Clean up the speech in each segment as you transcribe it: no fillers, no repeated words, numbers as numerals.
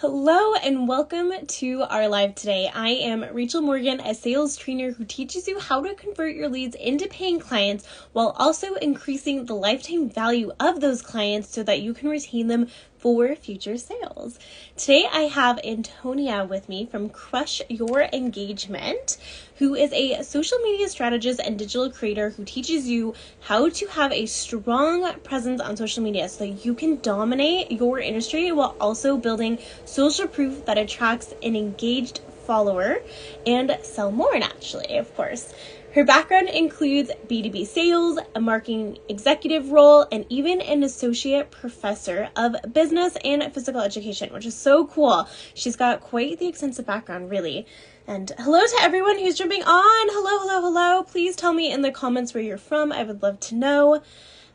Hello and welcome to our live today. I am Rachel Morgan, a sales trainer who teaches you how to convert your leads into paying clients while also increasing the lifetime value of those clients so that you can retain them for future sales. Today I have Antonia with me from Crush Your Engagement, who is a social media strategist and digital creator who teaches you how to have a strong presence on social media so that you can dominate your industry while also building social proof that attracts an engaged follower and sell more naturally, of course. Her background includes B2B sales, a marketing executive role, and even an associate professor of business and physical education, which is so cool. She's got quite the extensive background, really. And hello to everyone who's jumping on. Hello. Please tell me in the comments where you're from. I would love to know.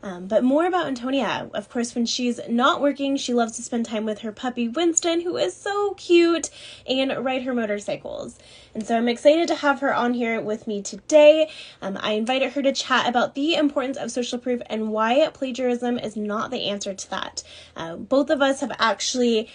But more about Antonia. Of course, when she's not working, she loves to spend time with her puppy Winston, who is so cute, and ride her motorcycles. And so I'm excited to have her on here with me today. I invited her to chat about the importance of social proof and why plagiarism is not the answer to that. Both of us have actually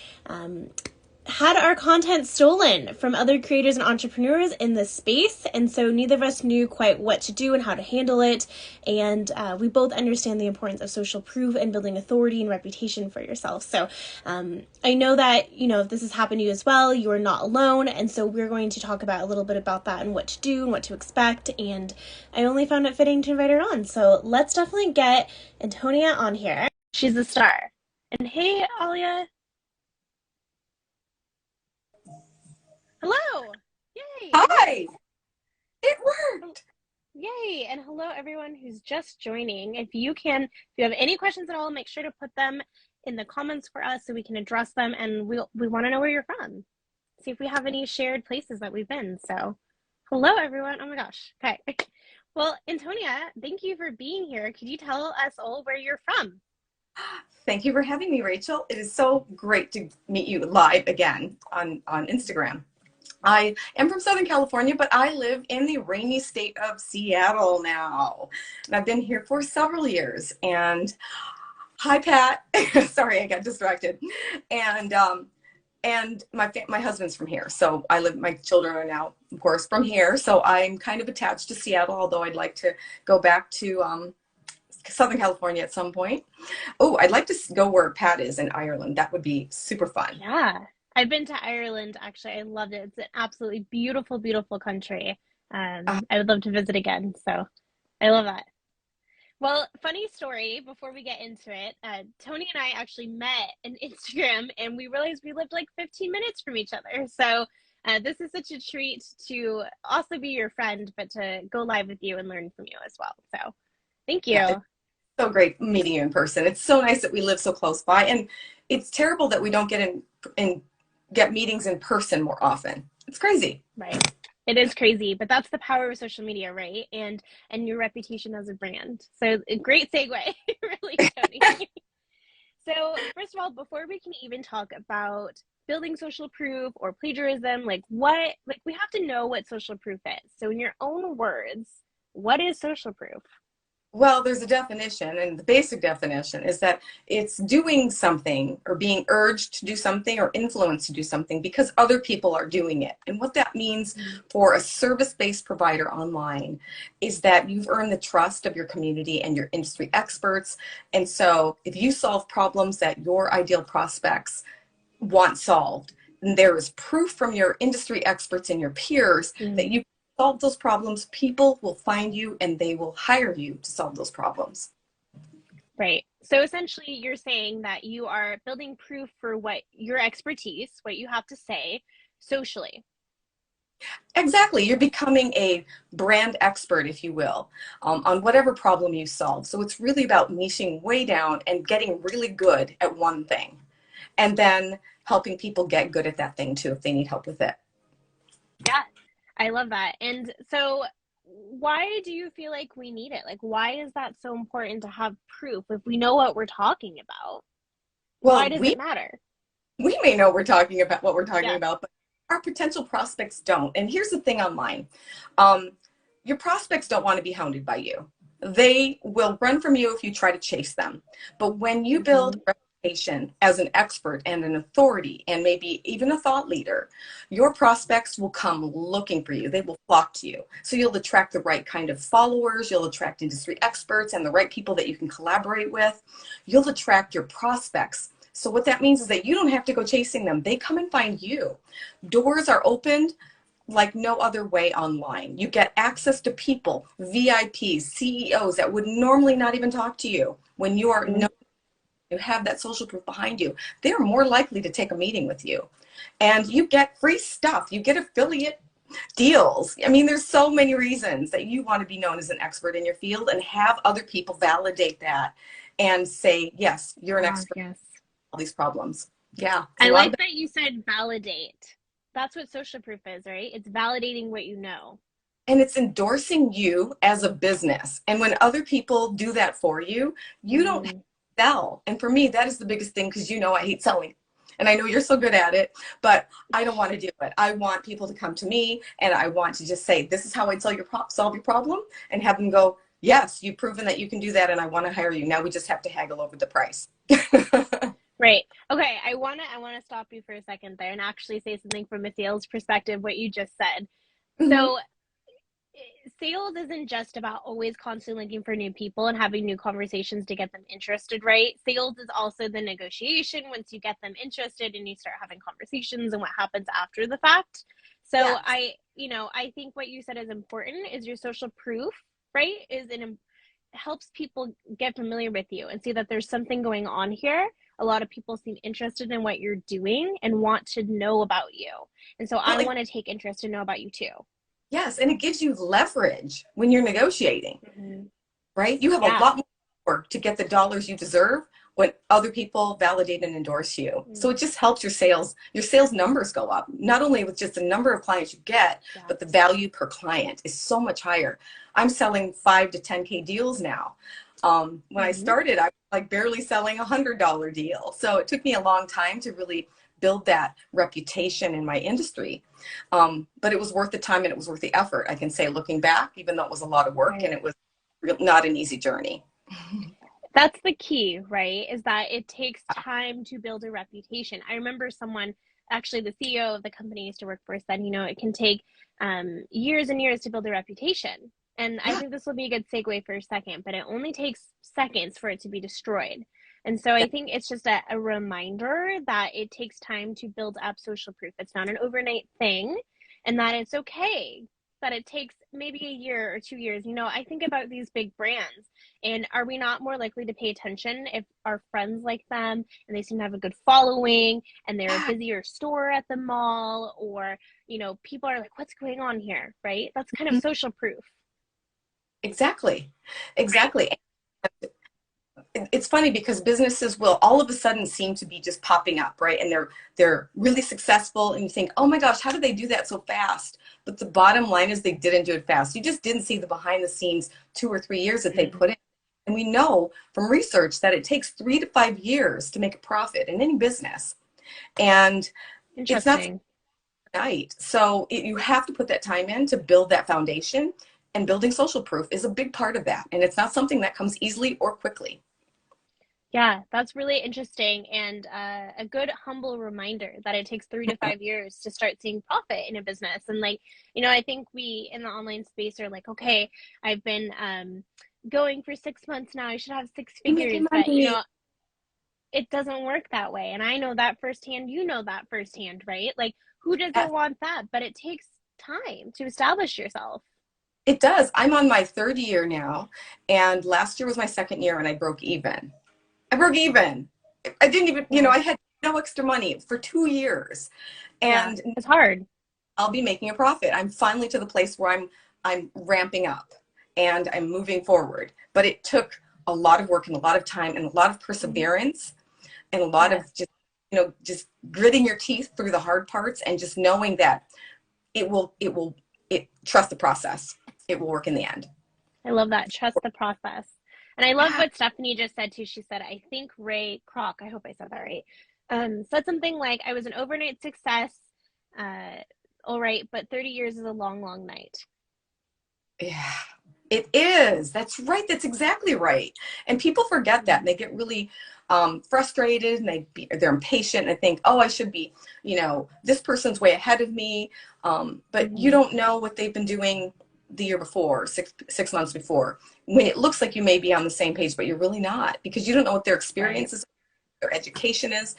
had our content stolen from other creators and entrepreneurs in this space, and so neither of us knew quite what to do and how to handle it, and we both understand the importance of social proof and building authority and reputation for yourself. So I know that, if this has happened to you as well, you are not alone, and so we're going to talk about a little bit about that and what to do and what to expect, and I only found it fitting to invite her on. So let's definitely get Antonia on here. She's a star. And hey, Alia. Hello! Yay! Hi! It worked! Yay! And hello everyone who's just joining. If you have any questions at all, make sure to put them in the comments for us so we can address them, and we want to know where you're from. See if we have any shared places that we've been. So hello everyone. Oh my gosh. Okay. Well, Antonia, thank you for being here. Could you tell us all where you're from? Thank you for having me, Rachel. It is so great to meet you live again on Instagram. I am from Southern California, but I live in the rainy state of Seattle now. And I've been here for several years. And hi, Pat. Sorry, I got distracted. And my husband's from here. So my children are now, of course, from here. So I'm kind of attached to Seattle, although I'd like to go back to Southern California at some point. Oh, I'd like to go where Pat is in Ireland. That would be super fun. Yeah. I've been to Ireland, actually. I loved it. It's an absolutely beautiful, beautiful country. Uh, I would love to visit again. So I love that. Well, funny story before we get into it. Tony and I actually met in Instagram and we realized we lived like 15 minutes from each other. So this is such a treat to also be your friend, but to go live with you and learn from you as well. So thank you. yeah, it's so great meeting you in person. It's so nice that we live so close by. And it's terrible that we don't get meetings in person more often. It's crazy. Right. It is crazy, but that's the power of social media, right? And your reputation as a brand. So a great segue, really, Tony. So first of all, before we can even talk about building social proof or plagiarism, we have to know what social proof is. So in your own words, what is social proof? Well, there's a definition, and the basic definition is that it's doing something or being urged to do something or influenced to do something because other people are doing it. And what that means for a service-based provider online is that you've earned the trust of your community and your industry experts. And so if you solve problems that your ideal prospects want solved, then there is proof from your industry experts and your peers that you solve those problems. People will find you and they will hire you to solve those problems. Right. So essentially you're saying that you are building proof for what your expertise, what you have to say socially. Exactly. You're becoming a brand expert, if you will, on whatever problem you solve. So it's really about niching way down and getting really good at one thing, and then helping people get good at that thing too if they need help with it. Yeah, I love that. And so why do you feel like we need it? Like, why is that so important to have proof if we know what we're talking about? Why Well, does it matter? we may know we're talking about what we're talking Yeah. about, but our potential prospects don't. And here's the thing online. Your prospects don't want to be hounded by you. They will run from you if you try to chase them. But when you build as an expert and an authority and maybe even a thought leader, your prospects will come looking for you. They will flock to you. So you'll attract the right kind of followers. You'll attract industry experts and the right people that you can collaborate with. You'll attract your prospects. So what that means is that you don't have to go chasing them. They come and find you. Doors are opened like no other way online. You get access to people, VIPs, CEOs that would normally not even talk to you. When you are you have that social proof behind you, they're more likely to take a meeting with you. And you get free stuff. You get affiliate deals. I mean, there's so many reasons that you want to be known as an expert in your field and have other people validate that and say, yes, you're an expert in all these problems. Yeah. I like that you said validate. That's what social proof is, right? It's validating what you know. And it's endorsing you as a business. And when other people do that for you, you don't have to sell. And for me, that is the biggest thing, because I hate selling. And I know you're so good at it, but I don't want to do it. I want people to come to me and I want to just say, this is how I'd solve your problem, and have them go, yes, you've proven that you can do that, and I want to hire you. Now we just have to haggle over the price. Right. Okay. I want to stop you for a second there and actually say something from a sales perspective, what you just said. So sales isn't just about always constantly looking for new people and having new conversations to get them interested, right? Sales is also the negotiation once you get them interested and you start having conversations and what happens after the fact. So yes. I think what you said is important is your social proof, right? Helps people get familiar with you and see that there's something going on here. A lot of people seem interested in what you're doing and want to know about you. And so I want to take interest and know about you too. Yes, and it gives you leverage when you're negotiating, right? You have a lot more work to get the dollars you deserve when other people validate and endorse you. So it just helps your sales numbers go up, not only with just the number of clients you get, but the value per client is so much higher. I'm selling 5 to 10K deals now. When I started, I was like barely selling $100 deal. So it took me a long time to really build that reputation in my industry. But it was worth the time and it was worth the effort. I can say, looking back, even though it was a lot of work and it was not an easy journey. That's the key, right? Is that it takes time to build a reputation. I remember someone, actually the CEO of the company I used to work for, said, it can take years and years to build a reputation. And I think this will be a good segue for a second, but it only takes seconds for it to be destroyed. And so I think it's just a reminder that it takes time to build up social proof. It's not an overnight thing, and that it's okay that it takes maybe a year or 2 years. I think about these big brands, and are we not more likely to pay attention if our friends like them and they seem to have a good following and they're a busier store at the mall, or, people are like, what's going on here, right? That's kind of social proof. Exactly. It's funny because businesses will all of a sudden seem to be just popping up, right? And they're really successful, and you think, oh my gosh, how did they do that so fast? But the bottom line is they didn't do it fast. You just didn't see the behind the scenes 2 or 3 years that they put in. And we know from research that it takes 3 to 5 years to make a profit in any business. And it's not overnight. So you have to put that time in to build that foundation, and building social proof is a big part of that. And it's not something that comes easily or quickly. Yeah, that's really interesting, and a good humble reminder that it takes 3 to 5 years to start seeing profit in a business. And I think we in the online space are like, okay, I've been going for 6 months now, I should have 6 figures, but it doesn't work that way. And I know that firsthand, that firsthand, right? Like, who doesn't want that? But it takes time to establish yourself. It does. I'm on my 3rd year now, and last year was my 2nd year, and I broke even. I didn't even, I had no extra money for 2 years, and it's hard. I'll be making a profit. I'm finally to the place where I'm ramping up and I'm moving forward. But it took a lot of work and a lot of time and a lot of perseverance and a lot of just gritting your teeth through the hard parts and just knowing that trust the process. It will work in the end. I love that. Trust the process. And I love what Stephanie just said too. She said, I think Ray Kroc, I hope I said that right, said something like, I was an overnight success. All right, but 30 years is a long, long night. Yeah, It is. That's right. That's exactly right. And people forget that, and they get really frustrated, and they're impatient and think, oh, I should be, this person's way ahead of me. But you don't know what they've been doing the year before, six months before, when it looks like you may be on the same page, but you're really not, because you don't know what their experience is, their education is.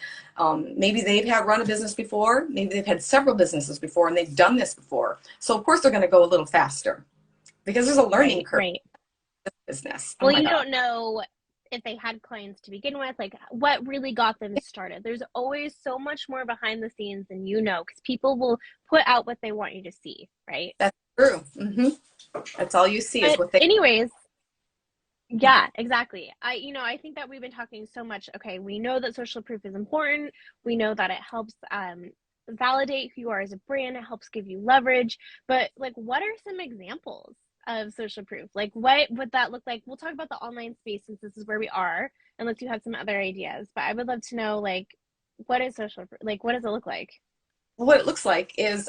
Maybe they've run a business before. Maybe they've had several businesses before, and they've done this before. So of course they're going to go a little faster because there's a learning curve in this business. Well, you don't know if they had clients to begin with, like what really got them started. There's always so much more behind the scenes than because people will put out what they want you to see, right? That's true. That's all you see is what they. Anyways, yeah, exactly. I think that we've been talking so much. Okay, we know that social proof is important. We know that it helps validate who you are as a brand. It helps give you leverage. But like, what are some examples of social proof? Like, what would that look like? We'll talk about the online space since this is where we are, unless you have some other ideas. But I would love to know, like, what is social proof? Like, what does it look like? What it looks like is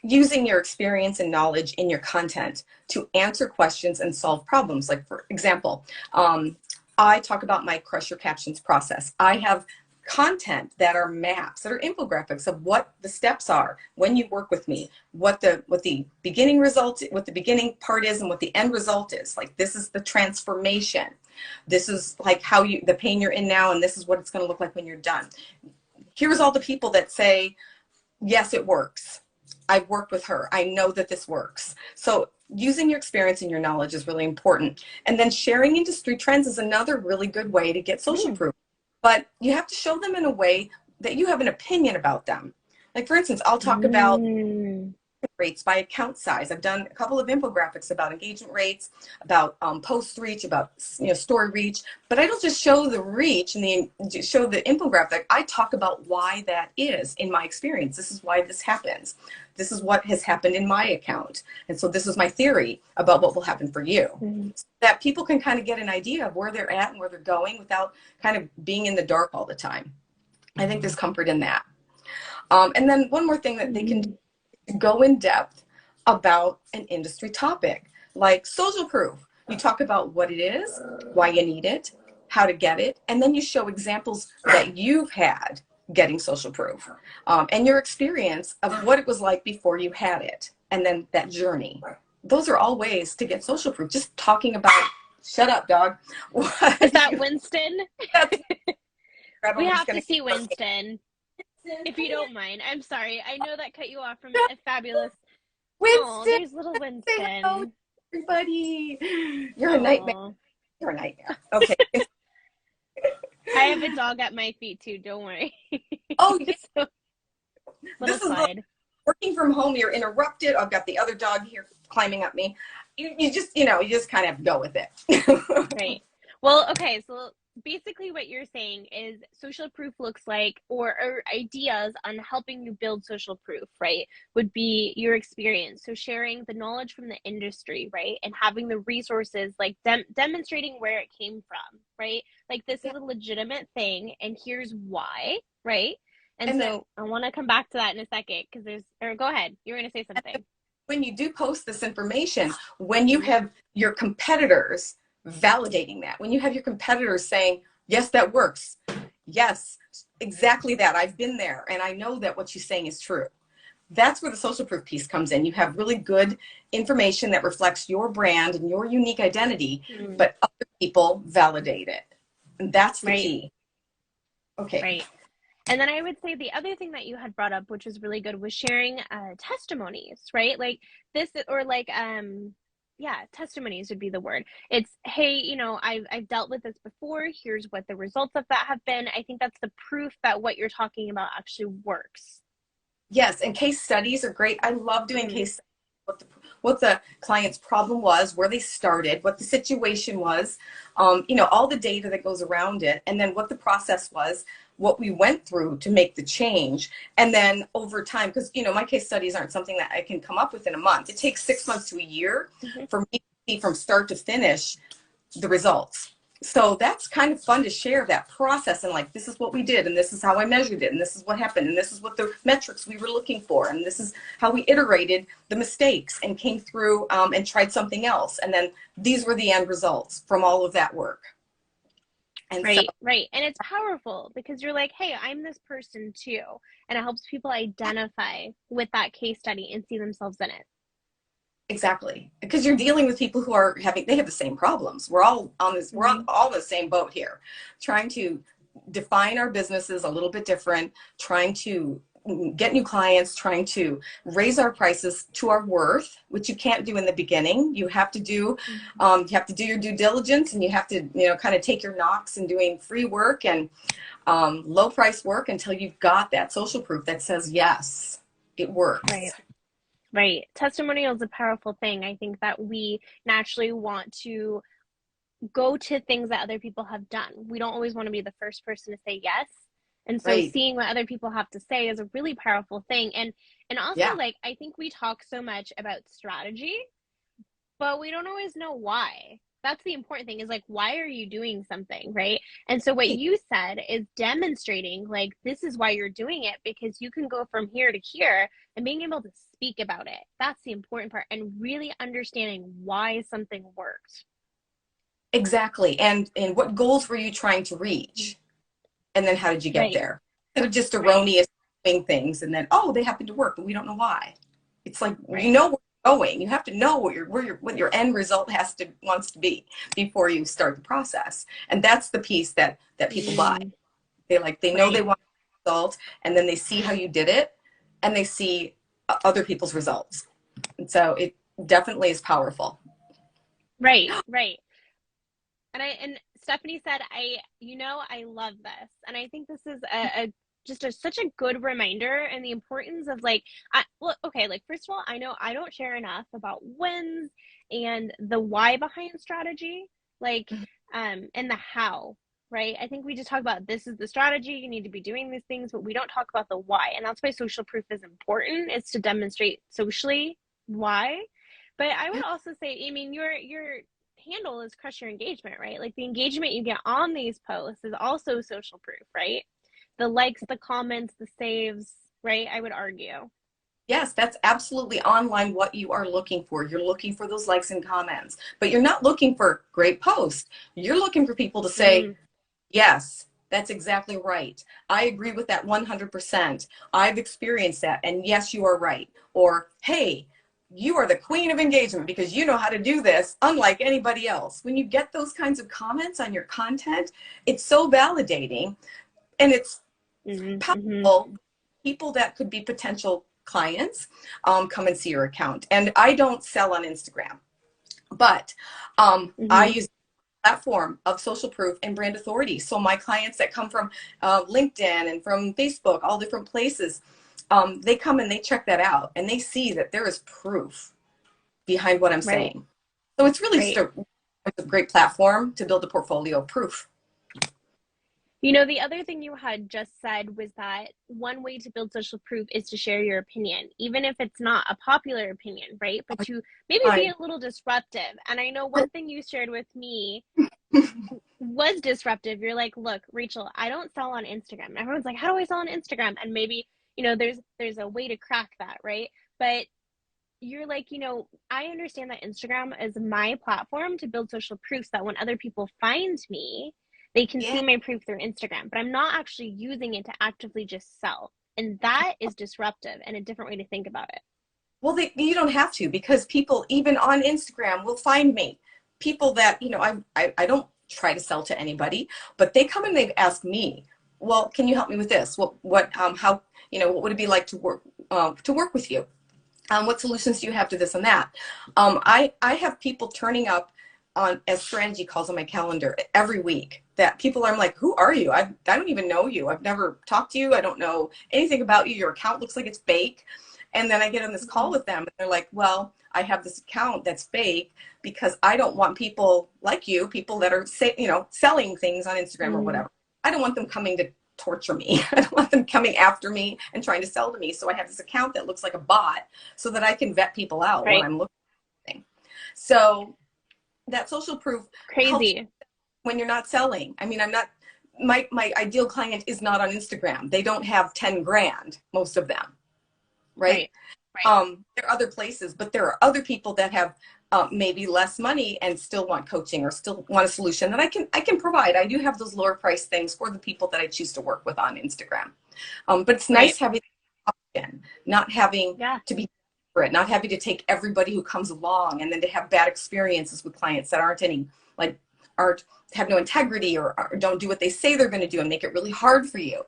using your experience and knowledge in your content to answer questions and solve problems. Like, for example, I talk about my Crush Your Captions process. I have content that are maps, that are infographics of what the steps are when you work with me, what the beginning result, what the beginning part is, and what the end result is. Like, this is the transformation. This is like the pain you're in now, and this is what it's going to look like when you're done. Here's all the people that say, yes, it works. I've worked with her. I know that this works. So using your experience and your knowledge is really important. And then sharing industry trends is another really good way to get social proof. But you have to show them in a way that you have an opinion about them. Like, for instance, I'll talk about rates by account size. I've done a couple of infographics about engagement rates, about post reach, about story reach. But I don't just show the reach and show the infographic. I talk about why that is in my experience. This is why this happens. This is what has happened in my account. And so this is my theory about what will happen for you. So that people can kind of get an idea of where they're at and where they're going without kind of being in the dark all the time. I think there's comfort in that. And then one more thing that they can do, go in depth about an industry topic, like social proof. You talk about what it is, why you need it, how to get it, and then you show examples that you've had getting social proof, and your experience of what it was like before you had it, and then that journey. Those are all ways to get social proof. Just talking about, shut up, dog. Is that Winston? We have to see Winston. If you don't mind. I'm sorry. I know that cut you off from a fabulous Winston. Oh, there's little Winston. Hello, everybody. You're a nightmare. You're a nightmare. Okay. I have a dog at my feet too. Don't worry. Oh, yeah. So, This is working from home. You're interrupted. I've got the other dog here climbing up me. You just kind of have to go with it. Right. Well, okay. So basically what you're saying is social proof looks like, or ideas on helping you build social proof, right, would be your experience. So sharing the knowledge from the industry, right, and having the resources, like demonstrating where it came from, right, like this is a legitimate thing and here's why, right? And so I want to come back to that in a second because go ahead, you were going to say something. When you do post this information, when you have your competitors validating that, when you have your competitors saying, yes, that works, yes, exactly that, I've been there and I know that what you're saying is true, that's where the social proof piece comes in. You have really good information that reflects your brand and your unique identity, but other people validate it, and that's the key. Okay. Right. And then I would say the other thing that you had brought up, which was really good, was sharing testimonies, right? Like this, or like testimonies would be the word. It's, hey, I've dealt with this before. Here's what the results of that have been. I think that's the proof that what you're talking about actually works. Yes, and case studies are great. I love doing case studies, what the client's problem was, where they started, what the situation was, all the data that goes around it, and then what the process was, what we went through to make the change. And then over time, because, my case studies aren't something that I can come up with in a month. It takes 6 months to a year for me to see from start to finish the results. So that's kind of fun to share that process, and like, this is what we did, and this is how I measured it, and this is what happened, and this is what the metrics we were looking for, and this is how we iterated the mistakes and came through and tried something else. And then these were the end results from all of that work. And so, Right, right. And it's powerful because you're like, hey, I'm this person too. And it helps people identify with that case study and see themselves in it. exactly, because you're dealing with people who are having, they have the same problems. We're all on this, we're Mhm. all in the same boat here, trying to define our businesses a little bit different, trying to get new clients, trying to raise our prices to our worth, which you can't do in the beginning. You have to do, Mhm. you have to do your due diligence, and you have to, kind of take your knocks and doing free work and low price work until you've got that social proof that says, yes, it Right. works. Right. Testimonial is a powerful thing. I think that we naturally want to go to things that other people have done. We don't always want to be the first person to say yes. And so Right. seeing what other people have to say is a really powerful thing. And also Yeah. like I think we talk so much about strategy, but we don't always know why. That's the important thing is like, why are you doing something, right? And so what you said is demonstrating like, this is why you're doing it because you can go from here to here and being able to speak about it. That's the important part and really understanding why something worked. Exactly. And what goals were you trying to reach? And then how did you get Right, there? Instead of just right, erroneous doing things and then, oh, they happen to work, but we don't know why. It's like, you right. know where you're going. You have to know what your end result wants to be before you start the process. And that's the piece that people buy. Mm, They know they right, want the result, and then they see how you did it, and they see other people's results. And so it definitely is powerful. right, right. And Stephanie said, I love this. And I think this is a just such a good reminder and the importance of like, well, okay, like first of all, I know I don't share enough about wins and the why behind strategy, like, and the how, right? I think we just talk about this is the strategy, you need to be doing these things, but we don't talk about the why. And that's why social proof is important. It's to demonstrate socially why. But I would also say, I mean, your handle is crush your engagement, right? Like the engagement you get on these posts is also social proof, right? The likes, the comments, the saves, right? I would argue. Yes, that's absolutely online what you are looking for. You're looking for those likes and comments, but you're not looking for great posts. You're looking for people to say, Mm, yes, that's exactly right. I agree with that 100%. I've experienced that. And yes, you are right. Or, hey, you are the queen of engagement because you know how to do this, unlike anybody else. When you get those kinds of comments on your content, it's so validating, and it's mm-hmm. powerful. People that could be potential clients come and see your account. And I don't sell on Instagram, but I Mm-hmm. use platform of social proof and brand authority. So my clients that come from LinkedIn and from Facebook, all different places, they come and they check that out and they see that there is proof behind what I'm Right, saying. So it's really just right. a great platform to build a portfolio of proof. You know, the other thing you had just said was that one way to build social proof is to share your opinion, even if it's not a popular opinion, right? But to maybe be Fine. a little disruptive. And I know one thing you shared with me was disruptive. You're like, look, Rachel, I don't sell on Instagram. Everyone's like, how do I sell on Instagram? And maybe, there's a way to crack that, right? But you're like, I understand that Instagram is my platform to build social proof so that when other people find me, they can Yeah. see my proof through Instagram. But I'm not actually using it to actively just sell. And that is disruptive and a different way to think about it. Well, you don't have to, because people even on Instagram will find me. People that, I don't try to sell to anybody, but they come and they've asked me, well, can you help me with this? How, what would it be like to work with you? What solutions do you have to this and that? I have people turning up on as strategy calls on my calendar every week that people are like, who are you? I don't even know you. I've never talked to you. I don't know anything about you. Your account looks like it's fake. And then I get on this call Mm-hmm. with them and they're like, well, I have this account that's fake because I don't want people like you, people that are selling things on Instagram or Mm, whatever. I don't want them coming to torture me. I don't want them coming after me and trying to sell to me. So I have this account that looks like a bot so that I can vet people out when right. I'm looking. So that social proof helps Crazy. when you're not selling. I mean, I'm not, my ideal client is not on Instagram. They don't have 10 grand, most of them, right? Right. Right. There are other places, but there are other people that have maybe less money and still want coaching or still want a solution that I can provide. I do have those lower price things for the people that I choose to work with on Instagram. But it's Right. nice having an option, not having Yeah. to be desperate, not having to take everybody who comes along and then to have bad experiences with clients that aren't any, like, aren't, have no integrity or don't do what they say they're going to do and make it really hard for you.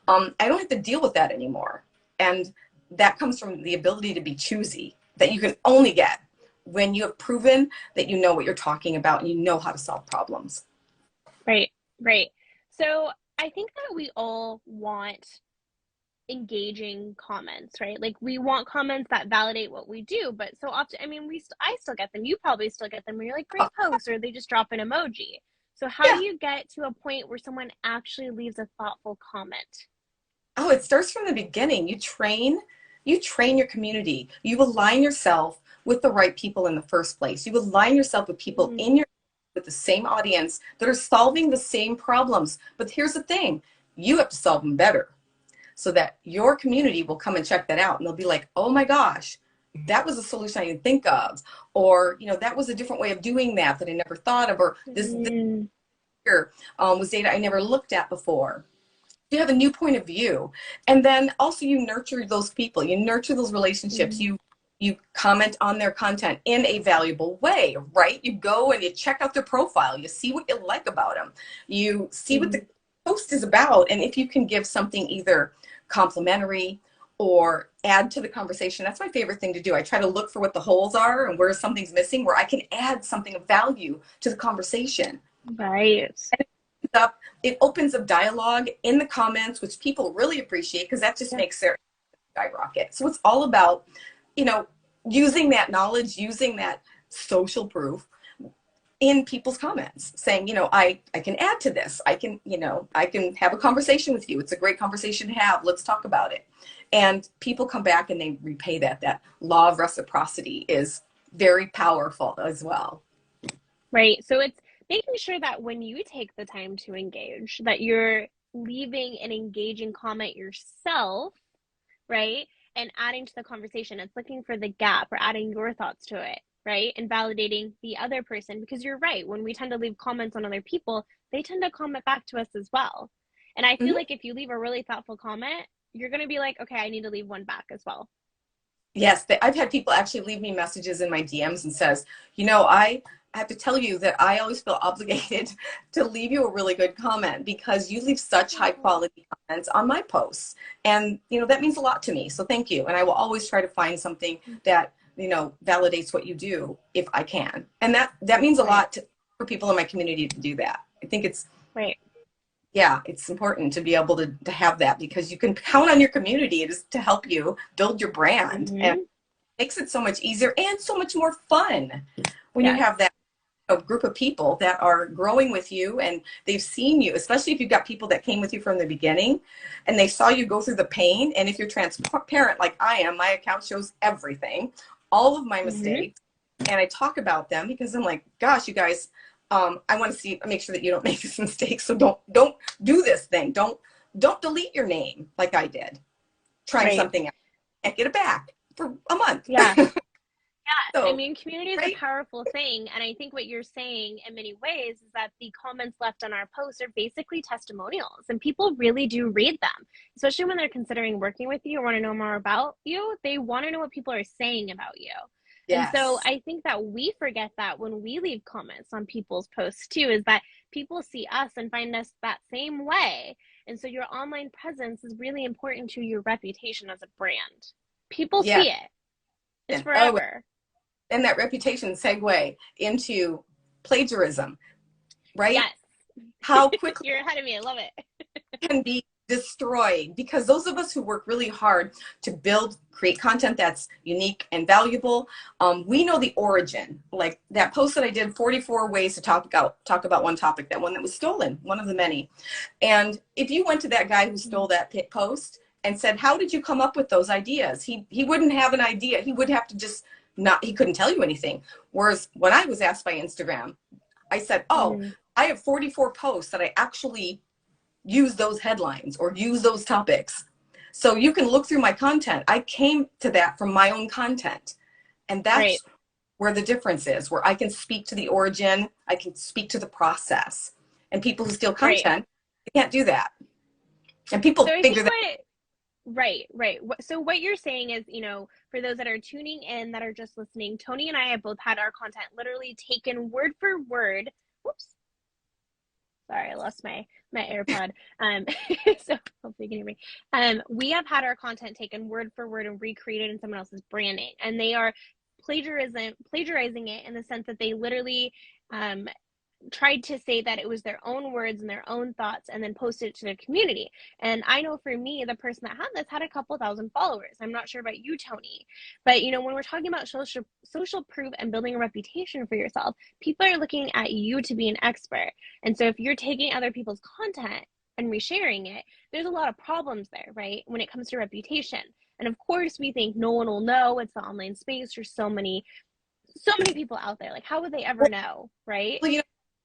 I don't have to deal with that anymore. And that comes from the ability to be choosy that you can only get when you have proven that you know what you're talking about and you know how to solve problems. Right. Right. So I think that we all want engaging comments, right? Like we want comments that validate what we do, but so often, I mean, I still get them. You probably still get them where you're like, great post, or they just drop an emoji. So how Yeah. do you get to a point where someone actually leaves a thoughtful comment? Oh, it starts from the beginning. You train your community. You align yourself with the right people in the first place. You align yourself with people in your, with the same audience that are solving the same problems. But here's the thing, you have to solve them better so that your community will come and check that out. And they'll be like, oh my gosh, that was a solution I didn't think of. Or, you know, that was a different way of doing that I never thought of. Or this here was data I never looked at before. You have a new point of view. And then also you nurture those people, you nurture those relationships, you comment on their content in a valuable way, right? You go and you check out their profile, you see what you like about them, you see what the post is about. And if you can give something either complimentary or add to the conversation, that's my favorite thing to do. I try to look for what the holes are and where something's missing, where I can add something of value to the conversation. Right. It opens up dialogue in the comments, which people really appreciate because that just makes their skyrocket. So it's all about, you know, using that knowledge, using that social proof in people's comments, saying, you know, I can add to this. I can, you know, I can have a conversation with you. It's a great conversation to have. Let's talk about it. And people come back and they repay that. That law of reciprocity is very powerful as well. Right. So it's making sure that when you take the time to engage, that you're leaving an engaging comment yourself, right? And adding to the conversation. It's looking for the gap or adding your thoughts to it, right? And validating the other person, because you're right. When we tend to leave comments on other people, they tend to comment back to us as well. And I feel like if you leave a really thoughtful comment, you're going to be like, okay, I need to leave one back as well. Yes, I've had people actually leave me messages in my DMs and says, you know, I have to tell you that I always feel obligated to leave you a really good comment because you leave such high quality comments on my posts. And, you know, that means a lot to me. So thank you. And I will always try to find something that, you know, validates what you do if I can. And that means a lot for people in my community to do that. I think it's, yeah, it's important to be able to have that because you can count on your community to help you build your brand. And it makes it so much easier and so much more fun when you have that group of people that are growing with you and they've seen you, especially if you've got people that came with you from the beginning and they saw you go through the pain. And if you're transparent like I am, my account shows everything, all of my mistakes, and I talk about them because I'm like, gosh, you guys, I want to make sure that you don't make this mistake. So don't do this thing. Don't delete your name like I did trying something out and get it back for a month. Yeah, So, I mean, community is a powerful thing. And I think what you're saying in many ways is that the comments left on our posts are basically testimonials. And people really do read them, especially when they're considering working with you or want to know more about you. They want to know what people are saying about you. And so I think that we forget that when we leave comments on people's posts too, is that people see us and find us that same way. And so your online presence is really important to your reputation as a brand. People see it. It's forever. And that reputation segue into plagiarism, right? Yes. How quickly you're ahead of me. I love it. can be destroyed because those of us who work really hard to create content that's unique and valuable, we know the origin. Like that post that I did, 44 ways to talk about one topic, that one that was stolen, one of the many. And if you went to that guy who stole that post and said, how did you come up with those ideas? He wouldn't have an idea. He would have to just he couldn't tell you anything. Whereas when I was asked by Instagram, I said, oh, Mm-hmm. I have 44 posts that I actually use those headlines or use those topics. So you can look through my content. I came to that from my own content. And Right. that's where the difference is, where I can speak to the origin, I can speak to the process. And people who steal Right. content, they can't do that. And So people I figure think that. right, right. So what you're saying is, for those that are tuning in, that are just listening, Tony and I have both had our content literally taken word for word. Whoops. Sorry, I lost my AirPod. So hopefully you can hear me. We have had our content taken word for word and recreated in someone else's branding, and they are plagiarizing it in the sense that they literally um, tried to say that it was their own words and their own thoughts and then posted it to their community. And I know for me, the person that had this had a couple thousand followers. I'm not sure about you, Tony, but when we're talking about social proof and building a reputation for yourself, people are looking at you to be an expert. And so if you're taking other people's content and resharing it, there's a lot of problems there, right? When it comes to reputation. And of course we think no one will know. It's the online space. There's so many people out there. Like, how would they ever know, right? Well,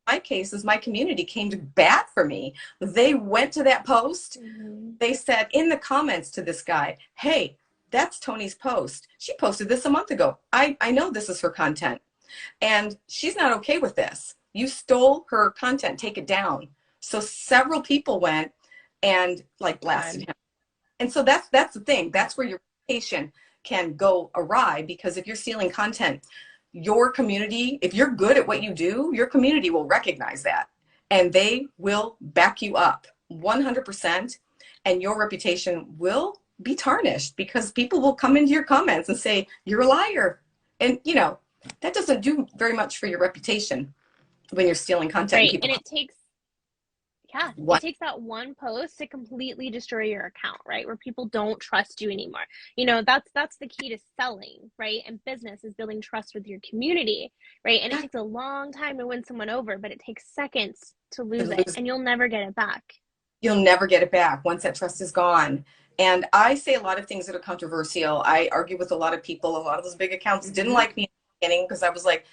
my case is my community came to bat for me. They went to that post. Mm-hmm. They said in the comments to this guy, hey, that's Tony's post. She posted this a month ago. I know this is her content. And she's not okay with this. You stole her content, take it down. So several people went and like blasted him. And so that's the thing. That's where your reputation can go awry, because if you're stealing content, your community, if you're good at what you do, your community will recognize that and they will back you up 100%, and your reputation will be tarnished because people will come into your comments and say you're a liar. And that doesn't do very much for your reputation when you're stealing content. Right. And And people, it takes that one post to completely destroy your account, right? Where people don't trust you anymore. That's the key to selling, right? And business is building trust with your community, right? And it takes a long time to win someone over, but it takes seconds to lose it, and you'll never get it back. You'll never get it back once that trust is gone. And I say a lot of things that are controversial. I argue with a lot of people. A lot of those big accounts didn't like me in the beginning because I was like,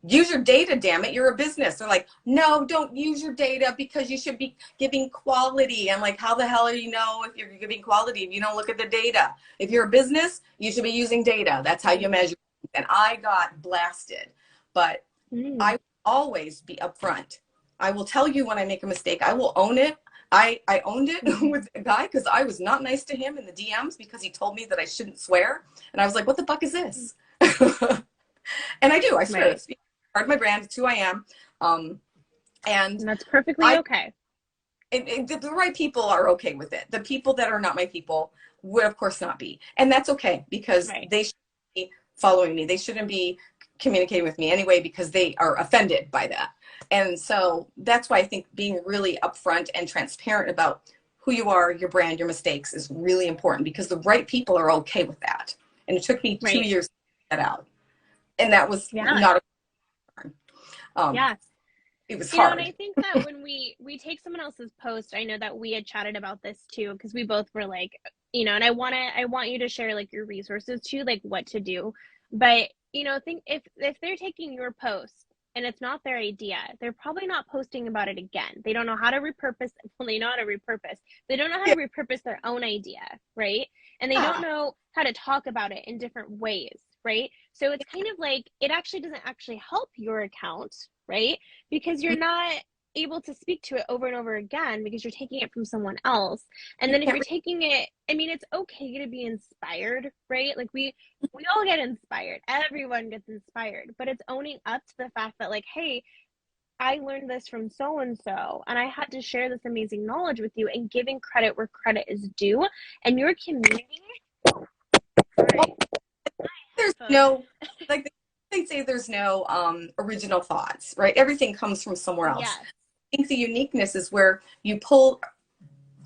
use your data, damn it, you're a business. They're like, no, don't use your data because you should be giving quality. I'm like, how the hell do you know if you're giving quality if you don't look at the data? If you're a business, you should be using data. That's how you measure. And I got blasted. But I will always be upfront. I will tell you when I make a mistake. I will own it. I owned it with a guy because I was not nice to him in the DMs because he told me that I shouldn't swear. And I was like, what the fuck is this? And I do. I swear. It's part of my brand. It's who I am. And that's perfectly okay. The right people are okay with it. The people that are not my people would, of course, not be. And that's okay because they shouldn't be following me. They shouldn't be communicating with me anyway because they are offended by that. And so that's why I think being really upfront and transparent about who you are, your brand, your mistakes is really important because the right people are okay with that. And it took me 2 years to get that out. And that was not a it was hard. And I think that when we take someone else's post, I know that we had chatted about this too, because we both were like, and I want you to share like your resources too, like what to do. But think if they're taking your post and it's not their idea, they're probably not posting about it again. They don't know how to repurpose. Well, they know how to repurpose. They don't know how to repurpose their own idea, right? And they don't know how to talk about it in different ways, right? So it's kind of like it actually doesn't actually help your account, right? Because you're not able to speak to it over and over again because you're taking it from someone else. And then if you're taking it, I mean, it's okay to be inspired, right? Like we all get inspired. Everyone gets inspired, but it's owning up to the fact that like, hey, I learned this from so-and-so, and I had to share this amazing knowledge with you, and giving credit where credit is due. And your community, there's no, like they say there's no original thoughts, right? Everything comes from somewhere else. Yes. I think the uniqueness is where you pull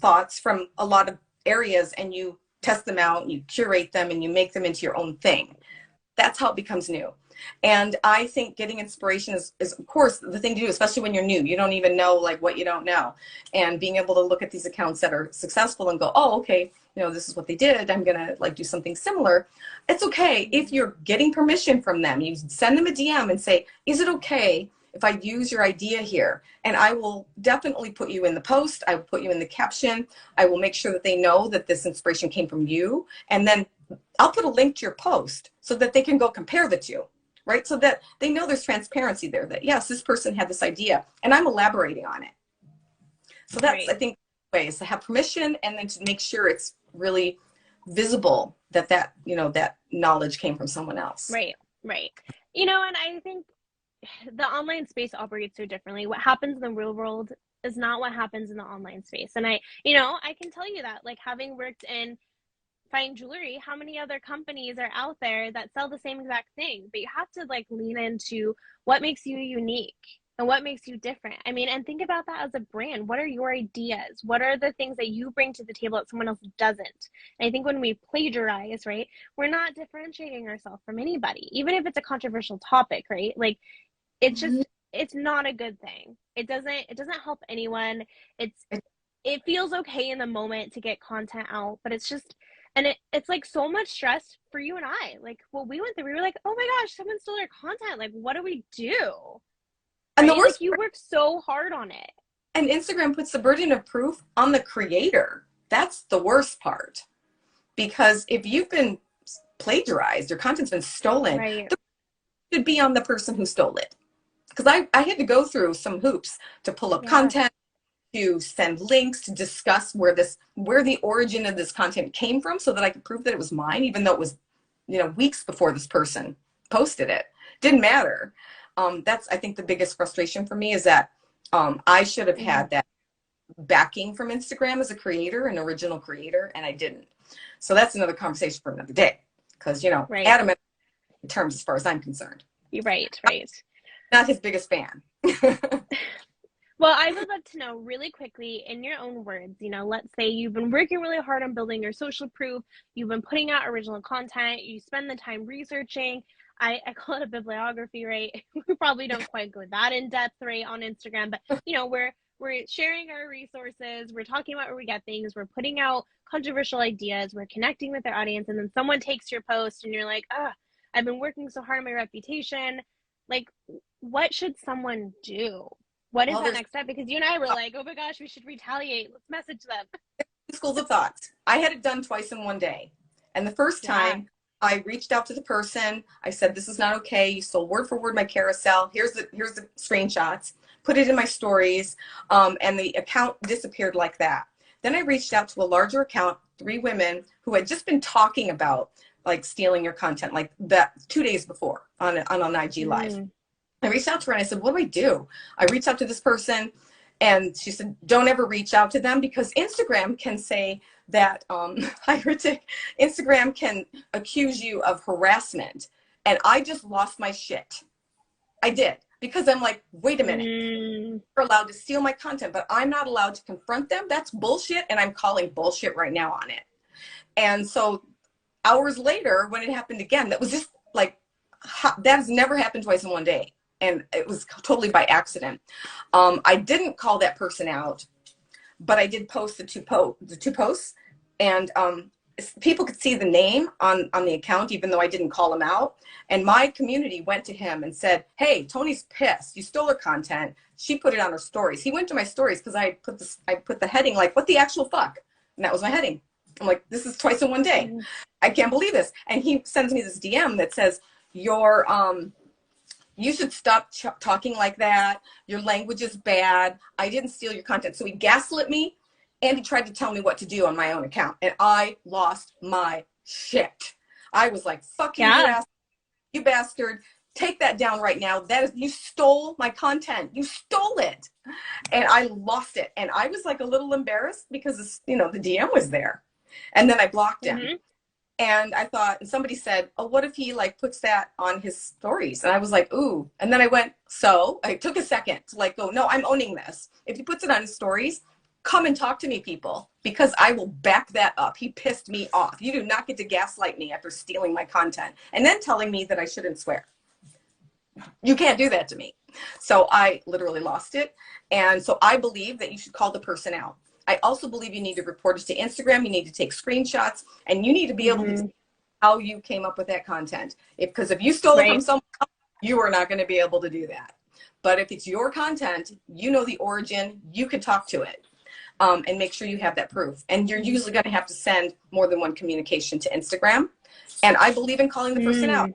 thoughts from a lot of areas and you test them out, and you curate them, and you make them into your own thing. That's how it becomes new. And I think getting inspiration is of course the thing to do, especially when you're new. You don't even know like what you don't know. And being able to look at these accounts that are successful and go, oh, okay, this is what they did. I'm gonna like do something similar. It's okay if you're getting permission from them. You send them a DM and say, is it okay if I use your idea here, and I will definitely put you in the post. I will put you in the caption. I will make sure that they know that this inspiration came from you. And then I'll put a link to your post so that they can go compare the two, right? So that they know there's transparency there, that yes, this person had this idea and I'm elaborating on it. So that's, I think, ways to have permission, and then to make sure it's really visible that that, you know, that knowledge came from someone else. Right, right. You know, and I think the online space operates so differently. What happens in the real world is not what happens in the online space. And I can tell you that, like, having worked in fine jewelry, how many other companies are out there that sell the same exact thing? But you have to like lean into what makes you unique and what makes you different. I mean, and think about that as a brand. What are your ideas? What are the things that you bring to the table that someone else doesn't? And I think when we plagiarize, right, we're not differentiating ourselves from anybody, even if it's a controversial topic, right? Like, it's just, it's not a good thing. It doesn't help anyone. It feels okay in the moment to get content out, but it's just, and it's like so much stress for you and I. Like, what we went through, we were like, oh my gosh, someone stole our content. Like, what do we do? And right? the worst, like, you work so hard on it. And Instagram puts the burden of proof on the creator. That's the worst part. Because if you've been plagiarized, your content's been stolen, right. the should be on the person who stole it. Because I had to go through some hoops to pull up content, to send links, to discuss where the origin of this content came from, so that I could prove that it was mine, even though it was, you know, weeks before this person posted it. Didn't matter. That's, I think, the biggest frustration for me, is that I should have had that backing from Instagram as a creator, an original creator, and I didn't. So that's another conversation for another day, because, you know, Adam, in terms as far as I'm concerned. Right. Not his biggest fan. Well, I would love to know really quickly, in your own words, you know, let's say you've been working really hard on building your social proof, you've been putting out original content, you spend the time researching. I call it a bibliography, right? We probably don't quite go that in depth, right, on Instagram, but, you know, we're sharing our resources, we're talking about where we get things, we're putting out controversial ideas, we're connecting with our audience, and then someone takes your post and you're like, I've been working so hard on my reputation. Like, what should someone do? What is that next step? Because you and I were like, oh my gosh, we should retaliate. Let's message them. Schools of thought. I had it done twice in one day. And the first time I reached out to the person, I said, this is not okay. You stole word for word my carousel. Here's the screenshots. Put it in my stories. And the account disappeared like that. Then I reached out to a larger account, 3 women who had just been talking about like stealing your content, like that 2 days before on an IG Live. I reached out to her and I said, what do I do? I reached out to this person and she said, don't ever reach out to them, because Instagram can say that, Instagram can accuse you of harassment. And I just lost my shit. I did, because I'm like, wait a minute, you're allowed to steal my content, but I'm not allowed to confront them. That's bullshit. And I'm calling bullshit right now on it. And so hours later, when it happened again, that was just like, that has never happened twice in one day. And it was totally by accident. I didn't call that person out, but I did post the two posts, and people could see the name on the account, even though I didn't call him out. And my community went to him and said, hey, Tony's pissed. You stole her content. She put it on her stories. He went to my stories because I put the heading like, what the actual fuck? And that was my heading. I'm like, this is twice in one day. I can't believe this. And he sends me this DM that says, you should stop talking like that. Your language is bad. I didn't steal your content. So he gaslit me, and he tried to tell me what to do on my own account. And I lost my shit. I was like, fuck you, you bastard. Take that down right now. You stole my content. You stole it. And I lost it. And I was like a little embarrassed because, you know, the DM was there. And then I blocked him. And I thought, and somebody said, oh, what if he like puts that on his stories? And I was like, ooh. And then I went, so I took a second to like go, no, I'm owning this. If he puts it on his stories, come and talk to me, people, because I will back that up. He pissed me off. You do not get to gaslight me after stealing my content and then telling me that I shouldn't swear. You can't do that to me. So I literally lost it. And so I believe that you should call the person out. I also believe you need to report it to Instagram. You need to take screenshots, and you need to be able to see how you came up with that content. Because if you stole it from someone else, you are not going to be able to do that. But if it's your content, you know the origin, you can talk to it. And make sure you have that proof. And you're usually going to have to send more than one communication to Instagram. And I believe in calling the person out,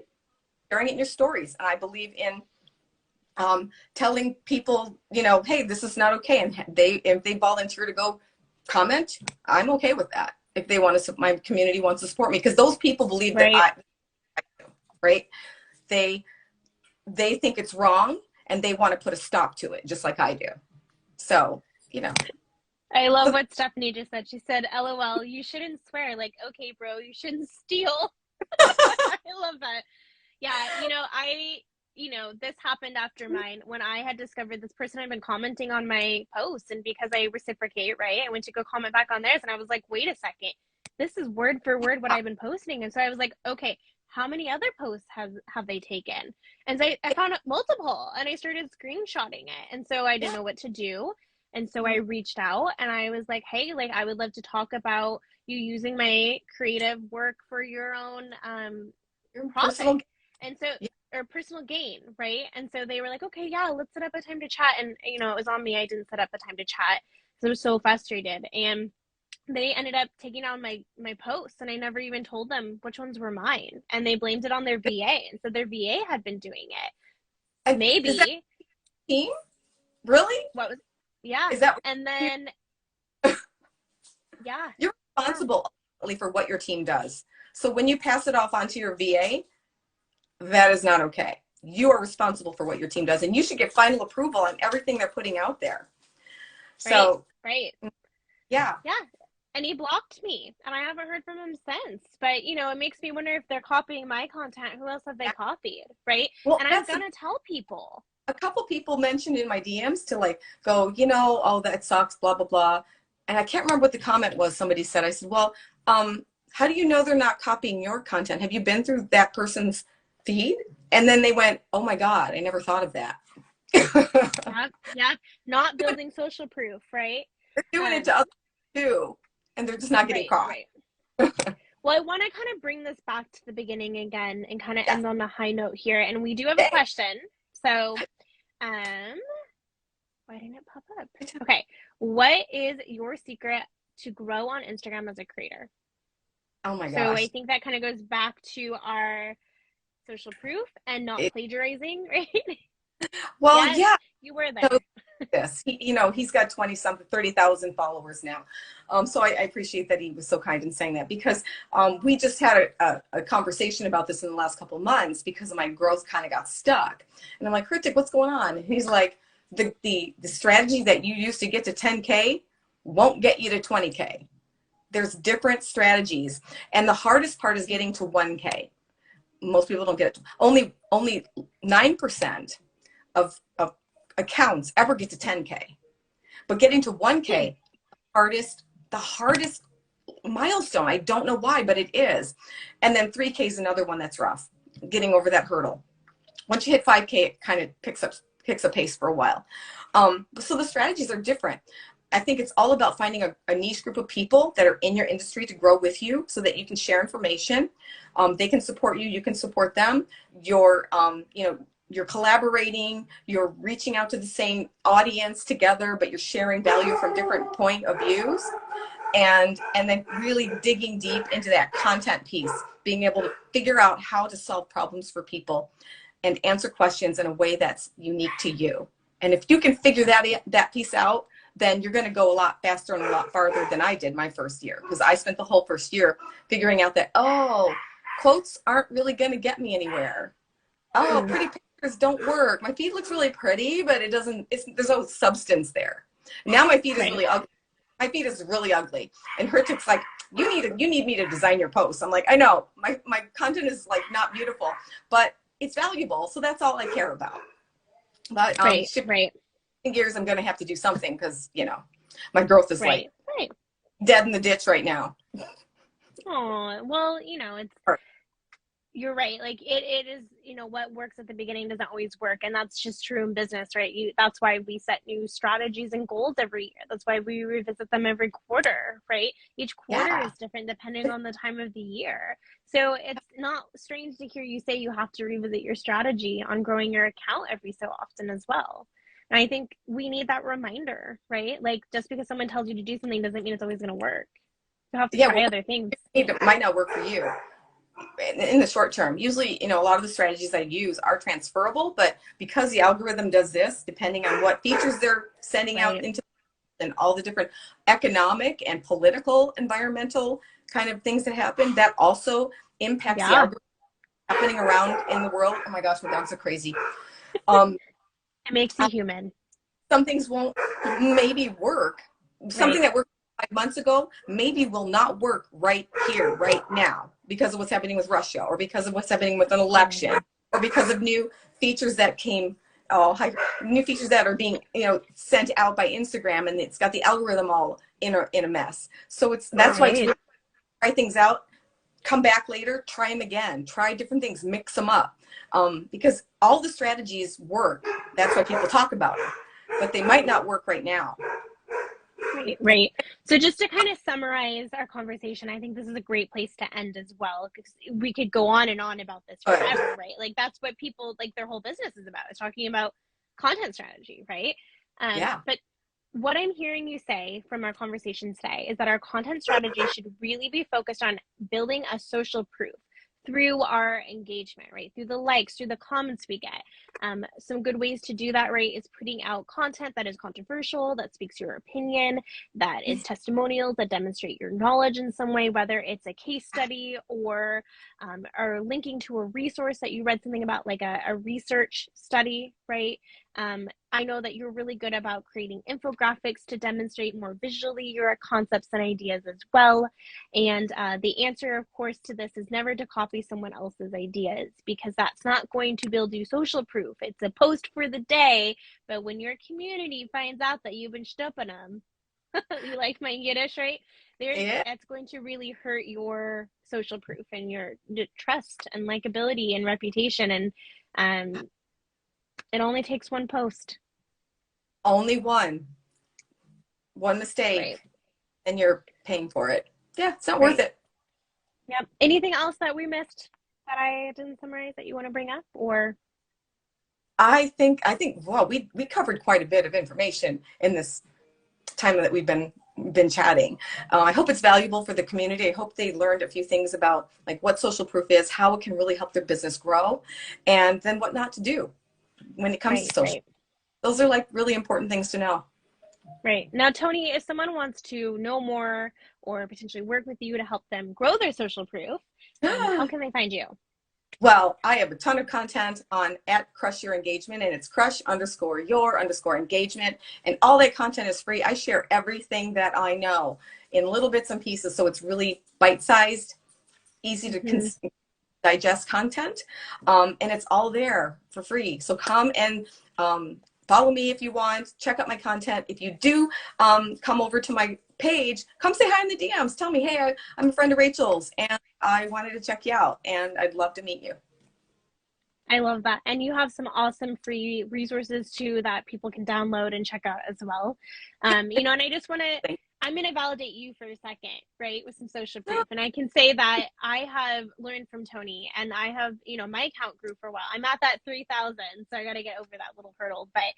sharing it in your stories. And I believe in telling people, you know, hey, this is not okay. And if they volunteer to go comment, I'm okay with that. If they want to, my community wants to support me, because those people believe that right? They think it's wrong and they want to put a stop to it, just like I do. So, you know. I love what Stephanie just said. She said, LOL, you shouldn't swear. Like, okay, bro, you shouldn't steal. I love that. Yeah, this happened after mine when I had discovered this person had been commenting on my posts, and because I reciprocate, right, I went to go comment back on theirs, and I was like, wait a second, this is word for word what I've been posting. And so I was like, okay, how many other posts have they taken? And so I found multiple, and I started screenshotting it, and so I didn't know what to do. And so I reached out and I was like, hey, like, I would love to talk about you using my creative work for your own profit. And so, or personal gain, right? And so they were like, okay, yeah, let's set up a time to chat. And, it was on me. I didn't set up a time to chat. So I was so frustrated. And they ended up taking down my posts, and I never even told them which ones were mine. And they blamed it on their VA. And so their VA had been doing it. And maybe. Is that team? Really? What was, yeah. Is that, and then, yeah. You're responsible for what your team does. So when you pass it off onto your VA, that is not okay. You are responsible for what your team does, and you should get final approval on everything they're putting out there. So, right. Yeah. Yeah. And he blocked me, and I haven't heard from him since. But, it makes me wonder if they're copying my content. Who else have they copied, right? Well, and I'm going to tell people. A couple people mentioned in my DMs to like go, oh, that sucks, blah, blah, blah. And I can't remember what the comment was. Somebody said, I said, well, how do you know they're not copying your content? Have you been through that person's feed? And then they went, oh my God, I never thought of that. Yeah. Not building social proof, right? They're doing it to others too, and they're just not getting caught. Right. Well, I want to kind of bring this back to the beginning again and kind of end on a high note here. And we do have a question. So, why didn't it pop up? Okay. What is your secret to grow on Instagram as a creator? Oh my gosh. So I think that kind of goes back to our social proof and not plagiarizing, right? Well, yes, yeah. You were there. So, yes. He's got 30,000 followers now. So I appreciate that he was so kind in saying that, because we just had a conversation about this in the last couple of months because my growth kind of got stuck. And I'm like, Kritik, what's going on? And he's like, the strategy that you used to get to 10K won't get you to 20K. There's different strategies. And the hardest part is getting to 1K. Most people don't get it. Only 9% of accounts ever get to 10K. But getting to 1K, the hardest milestone. I don't know why, but it is. And then 3K is another one that's rough, getting over that hurdle. Once you hit 5K, it kind of picks up pace for a while. So the strategies are different. I think it's all about finding a niche group of people that are in your industry to grow with you so that you can share information. They can support you. You can support them. You're collaborating. You're reaching out to the same audience together, but you're sharing value from different point of views. And then really digging deep into that content piece, being able to figure out how to solve problems for people and answer questions in a way that's unique to you. And if you can figure that piece out, then you're going to go a lot faster and a lot farther than I did my first year, because I spent the whole first year figuring out that, quotes aren't really going to get me anywhere. Pretty pictures don't work. My feed looks really pretty, but there's no substance there. Now my feed is really ugly. My feed is really ugly. And Kritik's like, you need me to design your posts. I'm like, I know my content is like not beautiful, but it's valuable. So that's all I care about. But gears, I'm going to have to do something because, my growth is like dead in the ditch right now. Oh, well, it's, you're right. Like it is, you know, what works at the beginning doesn't always work. And that's just true in business, right? That's why we set new strategies and goals every year. That's why we revisit them every quarter, right? Each quarter is different depending on the time of the year. So it's not strange to hear you say you have to revisit your strategy on growing your account every so often as well. And I think we need that reminder, right? Like just because someone tells you to do something doesn't mean it's always going to work. You have to try other things. It might not work for you in the short term. Usually, you know, a lot of the strategies I use are transferable, but because the algorithm does this, depending on what features they're sending out into, and all the different economic and political, environmental kind of things that happen, that also impacts the algorithm happening around in the world. Oh my gosh, my dogs are crazy. It makes you human. Some things won't maybe work. Something that worked 5 months ago maybe will not work right here, right now, because of what's happening with Russia, or because of what's happening with an election, or because of new features that came, new features that are being, you know, sent out by Instagram, and it's got the algorithm all in a mess. So that's why it's really, try things out, come back later, try them again, try different things, mix them up, because all the strategies work. That's why people talk about it, but they might not work right now. Right. So just to kind of summarize our conversation, I think this is a great place to end as well, because we could go on and on about this forever, right? Like that's what people, like their whole business is about, is talking about content strategy, right? But what I'm hearing you say from our conversation today is that our content strategy should really be focused on building a social proof through our engagement, right? Through the likes, through the comments we get. Some good ways to do that, right, is putting out content that is controversial, that speaks your opinion, that is testimonials, that demonstrate your knowledge in some way, whether it's a case study or linking to a resource that you read something about, like a research study, right? I know that you're really good about creating infographics to demonstrate more visually your concepts and ideas as well. And the answer, of course, to this is never to copy someone else's ideas, because that's not going to build you social proof. It's a post for the day, but when your community finds out that you've been stumping them, you like my Yiddish, right? That's going to really hurt your social proof and your trust and likability and reputation. And it only takes one post. Only one mistake, and you're paying for it. Yeah, it's not worth it. Yep. Anything else that we missed that I didn't summarize that you want to bring up? Or I think well, we covered quite a bit of information in this time that we've been chatting. I hope it's valuable for the community. I hope they learned a few things about like what social proof is, how it can really help their business grow, and then what not to do when it comes to social. Those are like really important things to know. Right. Now, Tony, if someone wants to know more or potentially work with you to help them grow their social proof, how can they find you? Well, I have a ton of content on @CrushYourEngagement, and it's crush_your_engagement. And all that content is free. I share everything that I know in little bits and pieces. So it's really bite-sized, easy to digest content. And it's all there for free. So come and follow me if you want. Check out my content. If you do come over to my page, come say hi in the DMs. Tell me, hey, I'm a friend of Rachel's, and I wanted to check you out, and I'd love to meet you. I love that. And you have some awesome free resources too that people can download and check out as well. You know, and I just want to, I'm going to validate you for a second, right, with some social proof. And I can say that I have learned from Tony, and I have, you know, my account grew for a while. I'm at that 3,000, so I got to get over that little hurdle. But,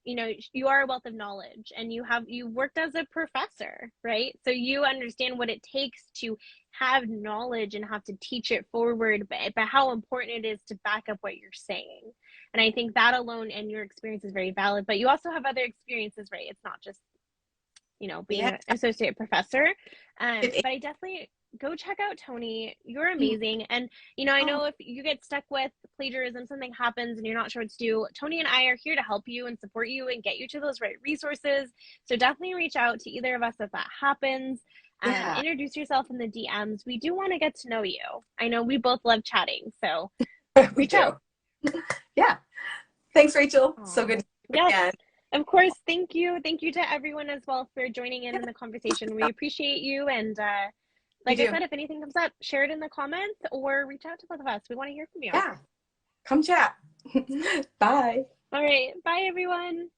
you know, you are a wealth of knowledge, and you worked as a professor, right? So you understand what it takes to have knowledge and have to teach it forward, but how important it is to back up what you're saying. And I think that alone and your experience is very valid, but you also have other experiences, right? It's not just, you know, being an associate professor. But I definitely go check out Tony. You're amazing. And, you know, I know if you get stuck with plagiarism, something happens and you're not sure what to do, Tony and I are here to help you and support you and get you to those right resources. So definitely reach out to either of us if that happens. Introduce yourself in the DMs. We do want to get to know you. I know we both love chatting, so reach out. Yeah. Thanks, Rachel. Aww. So good to see you again. Of course. Thank you. Thank you to everyone as well for joining in the conversation. We appreciate you, and like I said, if anything comes up, share it in the comments or reach out to both of us. We want to hear from you. Yeah. Come chat. Bye. All right. Bye, everyone.